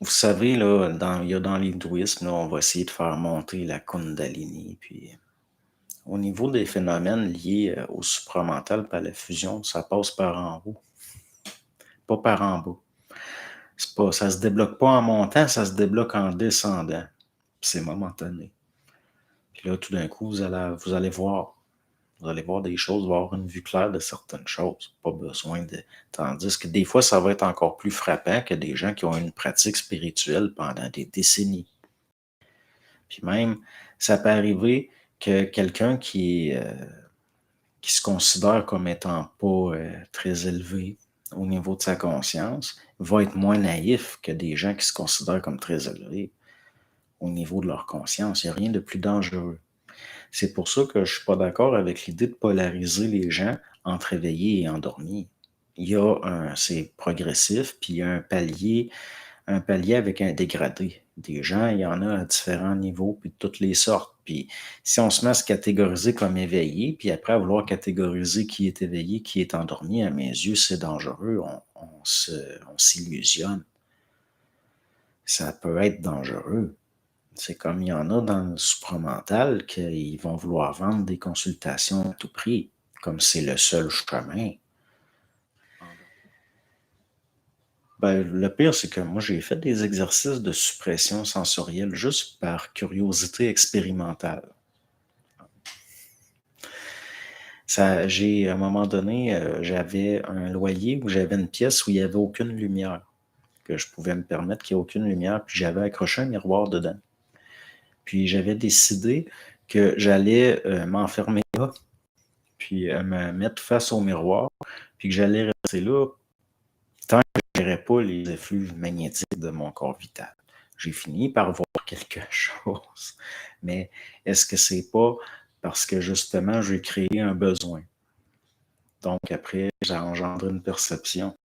Vous savez, là, il y a dans l'hindouisme, là, on va essayer de faire monter la Kundalini. Puis, au niveau des phénomènes liés au supramental par la fusion, ça passe par en haut, pas par en bas. Ça se débloque pas en montant, ça se débloque en descendant. C'est momentané. Puis là, tout d'un coup, vous allez voir. Vous allez voir des choses, vous allez avoir une vue claire de certaines choses. Pas besoin de. Tandis que des fois, ça va être encore plus frappant que des gens qui ont une pratique spirituelle pendant des décennies. Puis même, ça peut arriver que quelqu'un qui se considère comme étant pas très élevé au niveau de sa conscience va être moins naïf que des gens qui se considèrent comme très élevés au niveau de leur conscience. Il n'y a rien de plus dangereux. C'est pour ça que je ne suis pas d'accord avec l'idée de polariser les gens entre éveillés et endormis. C'est progressif, puis il y a un palier avec un dégradé. Des gens, il y en a à différents niveaux, puis de toutes les sortes. Puis si on se met à se catégoriser comme éveillé, puis après à vouloir catégoriser qui est éveillé, qui est endormi, à mes yeux, c'est dangereux. On s'illusionne. Ça peut être dangereux. C'est comme il y en a dans le supramental qu'ils vont vouloir vendre des consultations à tout prix, comme c'est le seul chemin. Ben, le pire, c'est que moi, j'ai fait des exercices de suppression sensorielle juste par curiosité expérimentale. À un moment donné, j'avais un loyer où j'avais une pièce où il n'y avait aucune lumière, que je pouvais me permettre qu'il n'y ait aucune lumière, puis j'avais accroché un miroir dedans. Puis j'avais décidé que j'allais m'enfermer là, puis me mettre face au miroir, puis que j'allais rester là tant que je ne verrais pas les effluves magnétiques de mon corps vital. J'ai fini par voir quelque chose. Mais est-ce que c'est pas parce que justement j'ai créé un besoin? Donc après, j'ai engendré une perception.